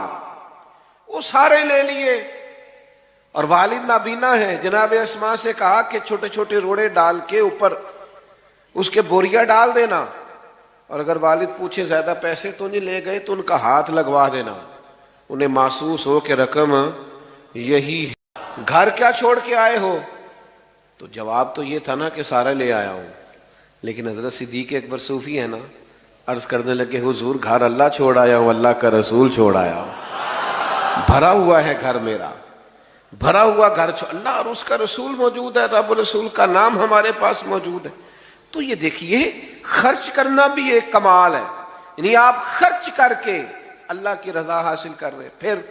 وہ سارے لے لیے۔ اور والد نابینا ہے، جناب اسماء سے کہا کہ چھوٹے چھوٹے روڑے ڈال کے اوپر اس کے بوریا ڈال دینا، اور اگر والد پوچھے زیادہ پیسے تو نہیں لے گئے تو ان کا ہاتھ لگوا دینا، انہیں محسوس ہو کہ رقم یہی ہے۔ گھر کیا چھوڑ کے آئے ہو؟ تو جواب تو یہ تھا نا کہ سارا لے آیا ہوں، لیکن حضرت صدیق اکبر صوفی ہے نا، عرض کرنے لگے حضور گھر اللہ چھوڑ آیا ہوں، اللہ کا رسول چھوڑ آیا ہوں، بھرا ہوا ہے گھر میرا، بھرا ہوا گھر، اللہ اور اس کا رسول موجود ہے، رب رسول کا نام ہمارے پاس موجود ہے۔ تو یہ دیکھیے، خرچ کرنا بھی ایک کمال ہے، یعنی آپ خرچ کر کے اللہ کی رضا حاصل کر رہے ہیں۔ پھر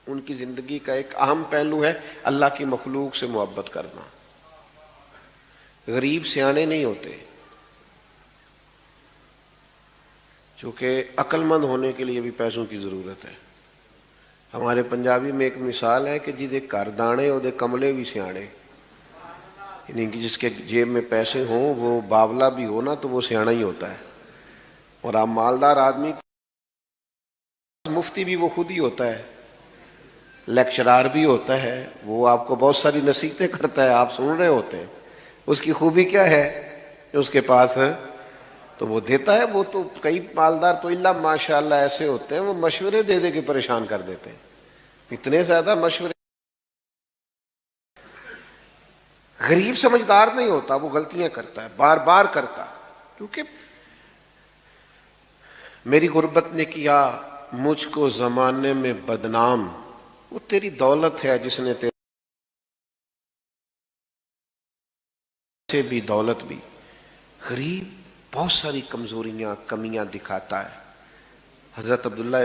ان کی زندگی کا ایک اہم پہلو ہے اللہ کی مخلوق سے محبت کرنا۔ غریب سیانے نہیں ہوتے، چونکہ عقل مند ہونے کے لیے بھی پیسوں کی ضرورت ہے۔ ہمارے پنجابی میں ایک مثال ہے کہ جی گھر دانے وہ کملے بھی سیانے، یعنی کہ جس کے جیب میں پیسے ہوں وہ باولا بھی ہو نا تو وہ سیانا ہی ہوتا ہے۔ اور آپ مالدار آدمی، مفتی بھی وہ خود ہی ہوتا ہے، لیکچرار بھی ہوتا ہے، وہ آپ کو بہت ساری نصیحتیں کرتا ہے، آپ سن رہے ہوتے ہیں۔ اس کی خوبی کیا ہے؟ اس کے پاس ہے تو وہ دیتا ہے۔ وہ تو کئی مالدار تو اللہ ماشاءاللہ ایسے ہوتے ہیں، وہ مشورے دے دے کے پریشان کر دیتے ہیں، اتنے زیادہ مشورے۔ غریب سمجھدار نہیں ہوتا، وہ غلطیاں کرتا ہے، بار بار کرتا، کیونکہ میری غربت نے کیا مجھ کو زمانے میں بدنام، وہ تیری دولت ہے جس نے تیرے سے بھی دولت بھی۔ غریب بہت ساری کمزوریاں کمیاں دکھاتا ہے۔ حضرت عبداللہ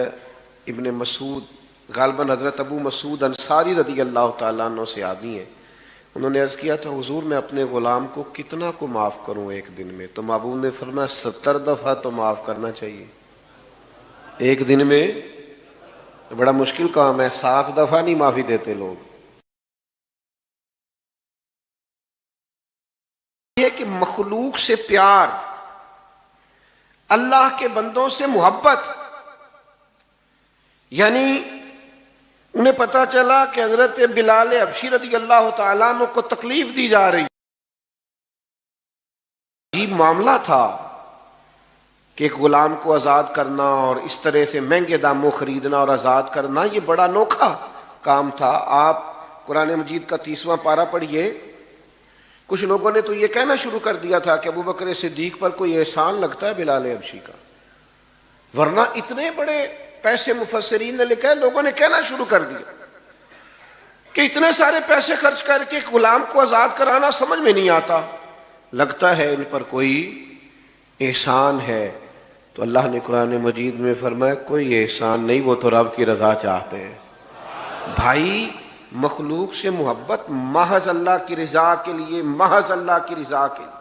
ابن مسعود، غالباً حضرت ابو مسعود انصاری رضی اللہ تعالیٰ عنہ سے آدمی ہیں، انہوں نے عرض کیا تھا حضور میں اپنے غلام کو کتنا کو معاف کروں ایک دن میں؟ تو محبوب نے فرمایا 70 دفعہ تو معاف کرنا چاہیے ایک دن میں۔ بڑا مشکل کام ہے، 7 دفعہ نہیں معافی دیتے لوگ۔ یہ کہ مخلوق سے پیار، اللہ کے بندوں سے محبت، یعنی انہیں پتا چلا کہ حضرت بلال حبشی رضی اللہ تعالیٰ عنہ کو تکلیف دی جا رہی، عجیب معاملہ تھا کہ ایک غلام کو آزاد کرنا اور اس طرح سے مہنگے داموں خریدنا اور آزاد کرنا، یہ بڑا انوکھا کام تھا۔ آپ قرآن مجید کا 30واں پارہ پڑھیے، کچھ لوگوں نے تو یہ کہنا شروع کر دیا تھا کہ ابو بکر صدیق پر کوئی احسان لگتا ہے بلال حبشی کا، ورنہ اتنے بڑے پیسے مفسرین نے لکھا ہے، لوگوں نے کہنا شروع کر دیا کہ اتنے سارے پیسے خرچ کر کے غلام کو آزاد کرانا سمجھ میں نہیں آتا، لگتا ہے ان پر کوئی احسان ہے۔ تو اللہ نے قرآن مجید میں فرمایا کوئی احسان نہیں، وہ تو رب کی رضا چاہتے ہیں۔ بھائی مخلوق سے محبت محض اللہ کی رضا کے لیے، محض اللہ کی رضا کے لیے۔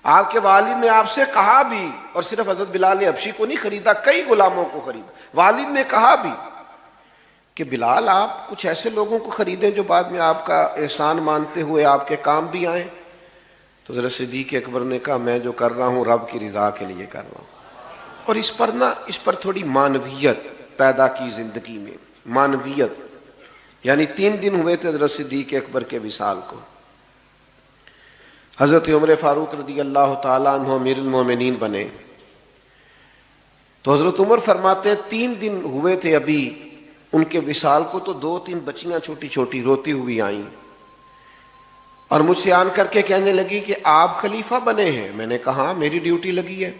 آپ کے والد نے آپ سے کہا بھی، اور صرف حضرت بلال حبشی کو نہیں خریدا، کئی غلاموں کو خریدا، والد نے کہا بھی کہ بلال آپ کچھ ایسے لوگوں کو خریدیں جو بعد میں آپ کا احسان مانتے ہوئے آپ کے کام بھی آئیں۔ تو حضرت صدیق اکبر نے کہا میں جو کر رہا ہوں رب کی رضا کے لیے کر رہا ہوں۔ اور اس پر تھوڑی معنویت پیدا کی زندگی میں، معنویت، یعنی 3 دن ہوئے تھے حضرت صدیق اکبر کے وصال کو۔ حضرت عمر فاروق رضی اللہ تعالیٰ عنہ امیر المومنین بنے، تو حضرت عمر فرماتے ہیں 3 دن ہوئے تھے ابھی ان کے وصال کو، تو 2-3 بچیاں چھوٹی چھوٹی روتی ہوئی آئیں اور مجھ سے آن کر کے کہنے لگی کہ آپ خلیفہ بنے ہیں۔ میں نے کہا ہاں میری ڈیوٹی لگی ہے۔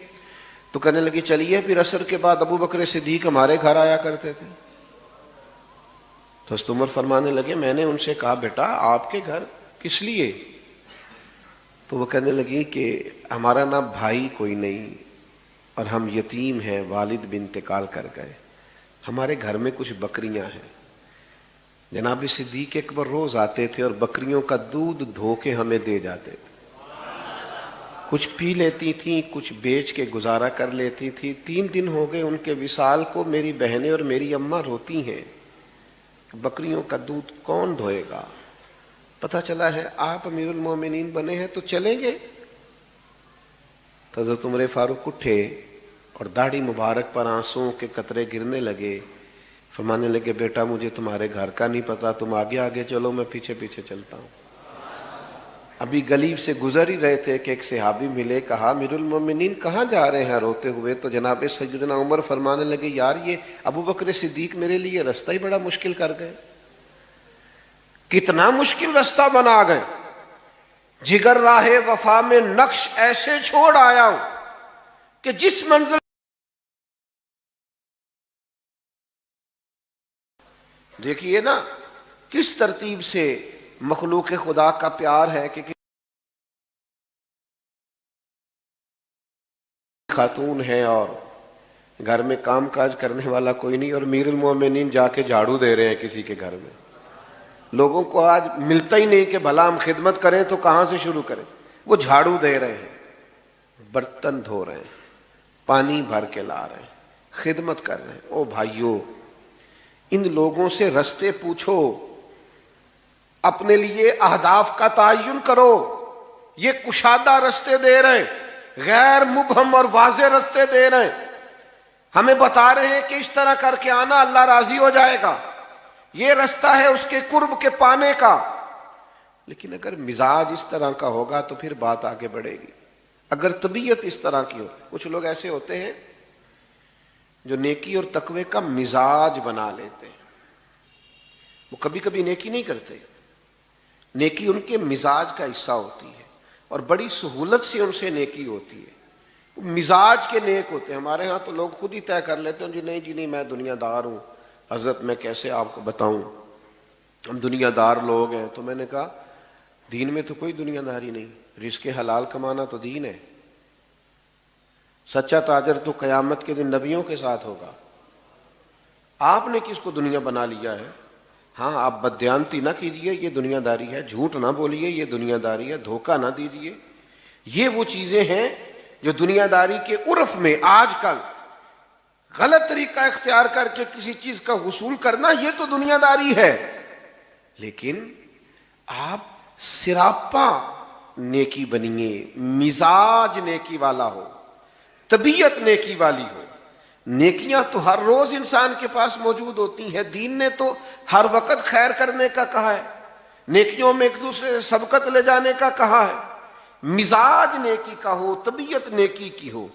تو کہنے لگی چلیے پھر عصر کے بعد ابو بکر صدیق ہمارے گھر آیا کرتے تھے۔ تو حضرت عمر فرمانے لگے میں نے ان سے کہا بیٹا آپ کے گھر کس لیے؟ تو وہ کہنے لگی کہ ہمارا نا بھائی کوئی نہیں اور ہم یتیم ہیں، والد بھی انتقال کر گئے، ہمارے گھر میں کچھ بکریاں ہیں۔ جناب صدیق اکبر روز آتے تھے اور بکریوں کا دودھ دھو کے ہمیں دے جاتے تھے، کچھ پی لیتی تھیں، کچھ بیچ کے گزارا کر لیتی تھی۔ 3 دن ہو گئے ان کے وصال کو، میری بہنیں اور میری اماں روتی ہیں، بکریوں کا دودھ کون دھوئے گا؟ پتہ چلا ہے آپ امیر المومنین بنے ہیں تو چلیں گے؟ تو حضرت عمر فاروق اٹھے اور داڑھی مبارک پر آنسوں کے قطرے گرنے لگے، فرمانے لگے بیٹا مجھے تمہارے گھر کا نہیں پتا، تم آگے آگے چلو میں پیچھے پیچھے چلتا ہوں۔ ابھی گلی سے گزر ہی رہے تھے کہ ایک صحابی ملے، کہا امیر المومنین کہاں جا رہے ہیں روتے ہوئے؟ تو جناب سیدنا عمر فرمانے لگے یار یہ ابو بکر صدیق میرے لیے رستہ ہی بڑا مشکل کر گئے، کتنا مشکل رستہ بنا گئے، جگر راہ وفا میں نقش ایسے چھوڑ آیا ہوں کہ جس منزل دیکھیے نا کس ترتیب سے مخلوق خدا کا پیار ہے کہ خاتون ہے اور گھر میں کام کاج کرنے والا کوئی نہیں، اور امیر المومنین جا کے جھاڑو دے رہے ہیں کسی کے گھر میں۔ لوگوں کو آج ملتا ہی نہیں کہ بھلا ہم خدمت کریں تو کہاں سے شروع کریں، وہ جھاڑو دے رہے ہیں، برتن دھو رہے ہیں، پانی بھر کے لا رہے ہیں، خدمت کر رہے ہیں۔ او بھائیو ان لوگوں سے رستے پوچھو، اپنے لیے اہداف کا تعین کرو۔ یہ کشادہ رستے دے رہے ہیں، غیر مبہم اور واضح رستے دے رہے ہیں، ہمیں بتا رہے ہیں کہ اس طرح کر کے آنا اللہ راضی ہو جائے گا، یہ رستہ ہے اس کے قرب کے پانے کا۔ لیکن اگر مزاج اس طرح کا ہوگا تو پھر بات آگے بڑھے گی۔ اگر طبیعت اس طرح کی ہو، کچھ لوگ ایسے ہوتے ہیں جو نیکی اور تقوی کا مزاج بنا لیتے ہیں، وہ کبھی کبھی نیکی نہیں کرتے، نیکی ان کے مزاج کا حصہ ہوتی ہے اور بڑی سہولت سے ان سے نیکی ہوتی ہے، مزاج کے نیک ہوتے ہیں۔ ہمارے ہاں تو لوگ خود ہی طے کر لیتے ہیں جی نہیں میں دنیا دار ہوں۔ حضرت میں کیسے آپ کو بتاؤں، ہم دنیا دار لوگ ہیں۔ تو میں نے کہا دین میں تو کوئی دنیا داری نہیں، رزق حلال کمانا تو دین ہے۔ سچا تاجر تو قیامت کے دن نبیوں کے ساتھ ہوگا۔ آپ نے کس کو دنیا بنا لیا ہے؟ ہاں آپ بددیانتی نہ کیجیے، یہ دنیا داری ہے، جھوٹ نہ بولیے، یہ دنیا داری ہے، دھوکہ نہ دیجیے۔ یہ وہ چیزیں ہیں جو دنیا داری کے عرف میں آج کل غلط طریقہ اختیار کر کے کسی چیز کا حصول کرنا، یہ تو دنیا داری ہے۔ لیکن آپ سراپا نیکی بنیے، مزاج نیکی والا ہو، طبیعت نیکی والی ہو۔ نیکیاں تو ہر روز انسان کے پاس موجود ہوتی ہیں، دین نے تو ہر وقت خیر کرنے کا کہا ہے، نیکیوں میں ایک دوسرے سے سبقت لے جانے کا کہا ہے۔ مزاج نیکی کا ہو، طبیعت نیکی کی ہو،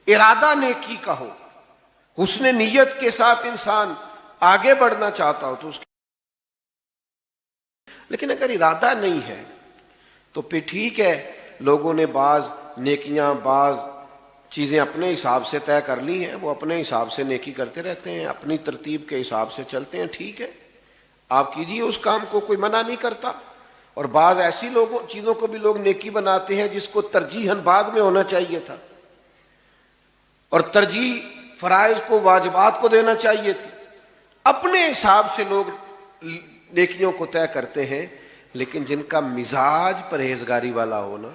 ارادہ نیکی کا ہو، حسن نیت کے ساتھ انسان آگے بڑھنا چاہتا ہو تو اس لیکن اگر ارادہ نہیں ہے، تو پھر ٹھیک ہے، لوگوں نے بعض نیکیاں بعض چیزیں اپنے حساب سے طے کر لی ہیں، وہ اپنے حساب سے نیکی کرتے رہتے ہیں، اپنی ترتیب کے حساب سے چلتے ہیں، ٹھیک ہے، آپ کیجئے اس کام کو، کوئی منع نہیں کرتا۔ اور بعض ایسی چیزوں کو بھی لوگ نیکی بناتے ہیں جس کو ترجیحاً بعد میں ہونا چاہیے تھا، اور ترجیح فرائض کو واجبات کو دینا چاہیے تھی۔ اپنے حساب سے لوگ نیکیوں کو طے کرتے ہیں، لیکن جن کا مزاج پرہیزگاری والا ہونا،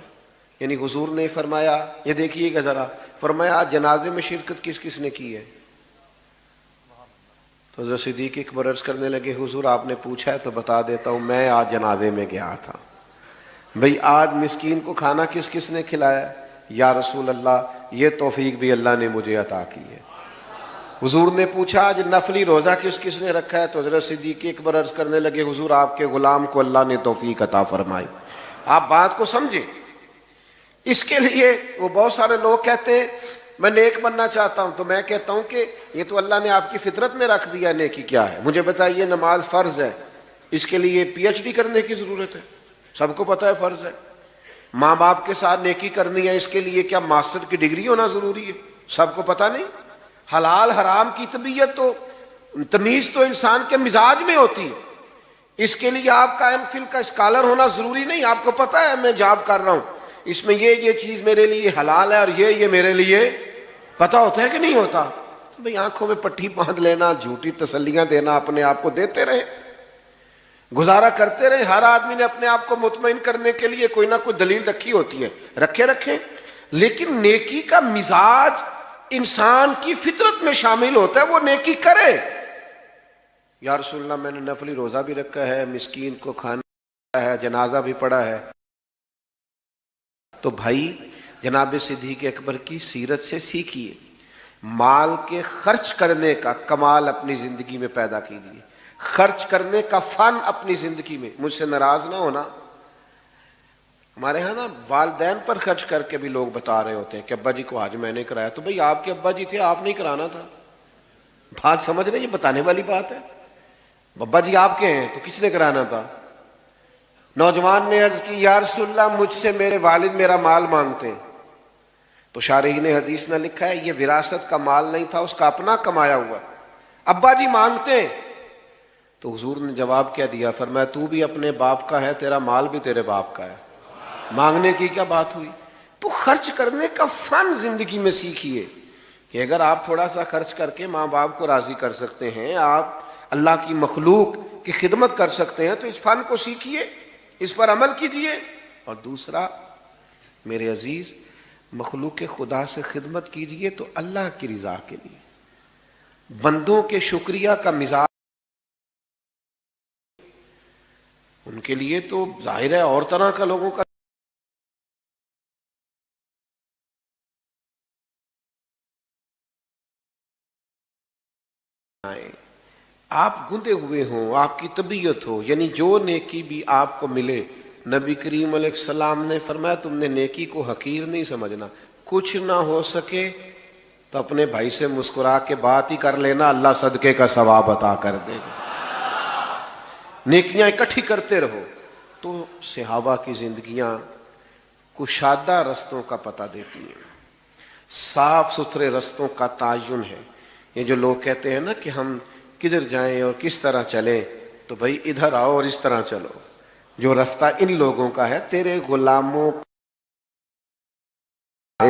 یعنی حضور نے فرمایا، یہ دیکھیے گا ذرا، فرمایا جنازے میں شرکت کس کس نے کی ہے؟ تو حضرت صدیق اکبر عرض کرنے لگے، حضور آپ نے پوچھا ہے تو بتا دیتا ہوں، میں آج جنازے میں گیا تھا۔ بھئی آج مسکین کو کھانا کس کس نے کھلایا؟ یا رسول اللہ یہ توفیق بھی اللہ نے مجھے عطا کی ہے۔ حضور نے پوچھا آج نفلی روزہ کس کس نے رکھا ہے؟ تو حضرت صدیق اکبر عرض کرنے لگے، حضور آپ کے غلام کو اللہ نے توفیق عطا فرمائی۔ آپ بات کو سمجھیں، اس کے لیے وہ بہت سارے لوگ کہتے ہیں میں نیک بننا چاہتا ہوں، تو میں کہتا ہوں کہ یہ تو اللہ نے آپ کی فطرت میں رکھ دیا، نیکی کیا ہے؟ مجھے بتائیے، نماز فرض ہے، اس کے لیے پی ایچ ڈی کرنے کی ضرورت ہے؟ سب کو پتہ ہے فرض ہے۔ ماں باپ کے ساتھ نیکی کرنی ہے، اس کے لیے کیا ماسٹر کی ڈگری ہونا ضروری ہے؟ سب کو پتہ نہیں۔ حلال حرام کی طبیعت تو تمیز تو انسان کے مزاج میں ہوتی ہے، اس کے لیے آپ کا ایم فل کا اسکالر ہونا ضروری نہیں۔ آپ کو پتہ ہے میں جاب کر رہا ہوں، اس میں یہ چیز میرے لیے حلال ہے اور یہ میرے لیے پتہ ہوتا ہے کہ نہیں ہوتا؟ تو بھئی آنکھوں میں پٹھی باندھ لینا، جھوٹی تسلیاں دینا، اپنے آپ کو دیتے رہے، گزارا کرتے رہے۔ ہر آدمی نے اپنے آپ کو مطمئن کرنے کے لیے کوئی نہ کوئی دلیل رکھی ہوتی ہے، رکھیں، لیکن نیکی کا مزاج انسان کی فطرت میں شامل ہوتا ہے، وہ نیکی کرے۔ یا رسول اللہ میں نے نفلی روزہ بھی رکھا ہے، مسکین کو کھانا ہے، جنازہ بھی پڑھا ہے۔ تو بھائی جناب صدیق اکبر کی سیرت سے سیکھیے، مال کے خرچ کرنے کا کمال اپنی زندگی میں پیدا کیجیے، خرچ کرنے کا فن اپنی زندگی میں۔ مجھ سے ناراض نہ ہونا، ہمارے ہاں نا والدین پر خرچ کر کے بھی لوگ بتا رہے ہوتے ہیں کہ ابا جی کو آج میں نے کرایا، تو بھئی آپ کے ابا جی تھے، آپ نہیں کرانا تھا؟ بات سمجھ رہے ہیں؟ یہ بتانے والی بات ہے۔ ابا جی آپ کے ہیں تو کس نے کرانا تھا؟ نوجوان نے عرض کی، یا رسول اللہ مجھ سے میرے والد میرا مال مانگتے ہیں۔ تو شارحین حدیث نے لکھا ہے یہ وراثت کا مال نہیں تھا، اس کا اپنا کمایا ہوا۔ ابا جی مانگتے ہیں، تو حضور نے جواب کیا دیا؟ فرمایا تو بھی اپنے باپ کا ہے، تیرا مال بھی تیرے باپ کا ہے، مانگنے کی کیا بات ہوئی؟ تو خرچ کرنے کا فن زندگی میں سیکھیے کہ اگر آپ تھوڑا سا خرچ کر کے ماں باپ کو راضی کر سکتے ہیں، آپ اللہ کی مخلوق کی خدمت کر سکتے ہیں، تو اس فن کو سیکھیے، اس پر عمل کیجیے۔ اور دوسرا میرے عزیز، مخلوق خدا سے خدمت کیجیے تو اللہ کی رضا کے لیے۔ بندوں کے شکریہ کا مزاج ان کے لیے تو ظاہر ہے اور طرح کا لوگوں کا آپ گندے ہوئے ہوں، آپ کی طبیعت ہو، یعنی جو نیکی بھی آپ کو ملے، نبی کریم علیہ السلام نے فرمایا تم نے نیکی کو حقیر نہیں سمجھنا، کچھ نہ ہو سکے تو اپنے بھائی سے مسکرا کے بات ہی کر لینا، اللہ صدقے کا ثواب عطا کر دے گا۔ نیکیاں اکٹھی کرتے رہو۔ تو صحابہ کی زندگیاں کشادہ رستوں کا پتہ دیتی ہیں، صاف ستھرے رستوں کا تعین ہے۔ یہ جو لوگ کہتے ہیں نا کہ ہم کدھر جائیں اور کس طرح چلیں، تو بھائی ادھر آؤ اور اس طرح چلو، جو رستہ ان لوگوں کا ہے، تیرے غلاموں کا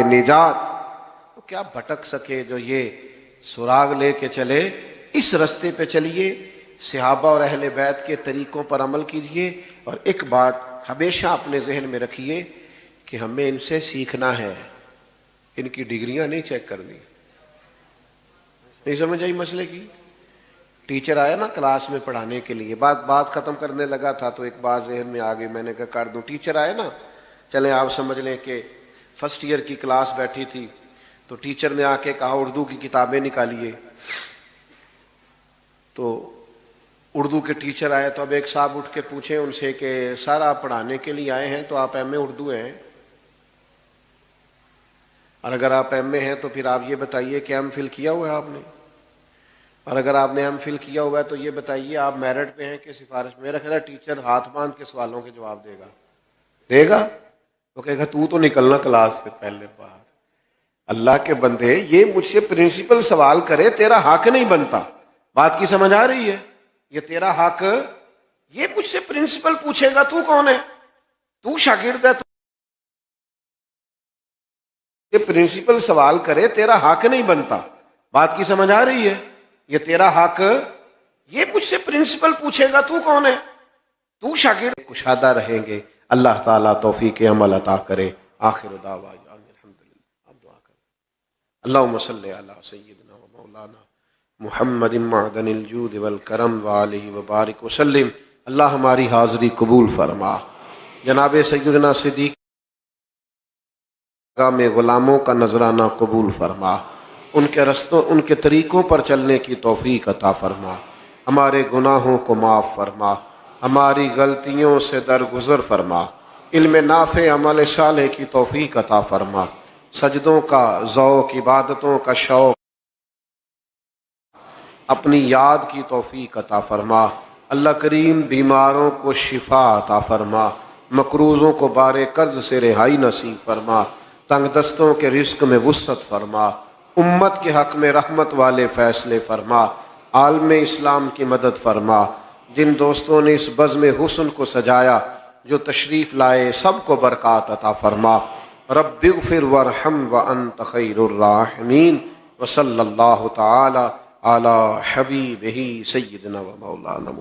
نجات، تو کیا بھٹک سکے جو یہ سراغ لے کے چلے، اس رستے پہ چلیے، صحابہ اور اہل بیت کے طریقوں پر عمل کیجئے۔ اور ایک بات ہمیشہ اپنے ذہن میں رکھیے کہ ہمیں ان سے سیکھنا ہے، ان کی ڈگریاں نہیں چیک کرنی۔ نہیں سمجھ آئی مسئلے کی؟ ٹیچر آیا نا کلاس میں پڑھانے کے لیے، بات ختم کرنے لگا تھا تو ایک بات ذہن میں آ گئی، میں نے کہا کر دوں۔ ٹیچر آئے نا، چلیں آپ سمجھ لیں کہ فرسٹ ایئر کی کلاس بیٹھی تھی، تو ٹیچر نے آ کے کہا اردو کی کتابیں نکالیے۔ تو اردو کے ٹیچر آئے تو اب ایک صاحب اٹھ کے پوچھیں ان سے کہ سر آپ پڑھانے کے لیے آئے ہیں تو آپ ایم اے اردو ہیں، اور اگر آپ ایم اے ہیں تو پھر آپ یہ بتائیے کہ ایم فل کیا ہوا ہے آپ نے، اور اگر آپ نے ایم فل کیا ہوا ہے تو یہ بتائیے آپ میرٹ پہ ہیں کہ سفارش؟ میرا خیال ہے ٹیچر ہاتھ باندھ کے سوالوں کے جواب دے گا۔ دے گا؟ وہ کہے گا تو نکلنا کلاس سے پہلے باہر۔ اللہ کے بندے، یہ مجھ سے پرنسپل سوال کرے، تیرا حق نہیں بنتا۔ بات کی سمجھ آ رہی ہے؟ یہ تیرا حق، یہ مجھ سے پرنسپل پوچھے گا تو کون ہے؟ تو شاگرد ہے؟ یہ پرنسپل سوال کرے، تیرا حق نہیں بنتا۔ بات کی سمجھ آ رہی ہے؟ یہ تیرا حق، یہ مجھ سے پرنسپل پوچھے گا تو کون ہے؟ تو شاگرد۔ کشادہ رہیں گے۔ اللہ تعالیٰ توفیق عمل عطا کرے۔ آخر دعوانا الحمدللہ۔ آپ دعا کریں۔ اللہم صلی علی سیدنا و مولانا محمد معدن الجود والکرم وآلہ وبارک وسلم۔ اللہ ہماری حاضری قبول فرما۔ جناب سیدنا صدیق میں غلاموں کا نذرانہ قبول فرما۔ ان کے رستوں، ان کے طریقوں پر چلنے کی توفیق عطا فرما۔ ہمارے گناہوں کو معاف فرما، ہماری غلطیوں سے درگزر فرما، علم نافع عمل صالح کی توفیق عطا فرما، سجدوں کا ذوق، عبادتوں کا شوق، اپنی یاد کی توفیق عطا فرما۔ اللہ کریم بیماروں کو شفا عطا فرما، مقروضوں کو بار قرض سے رہائی نصیب فرما، تنگ دستوں کے رزق میں وسعت فرما، امت کے حق میں رحمت والے فیصلے فرما، عالم اسلام کی مدد فرما۔ جن دوستوں نے اس بزم حسن کو سجایا، جو تشریف لائے، سب کو برکات عطا فرما۔ رب اغفر وارحم وانت خیر الراحمین، وصلی اللہ تعالی علی حبیبہ سیدنا و مولانا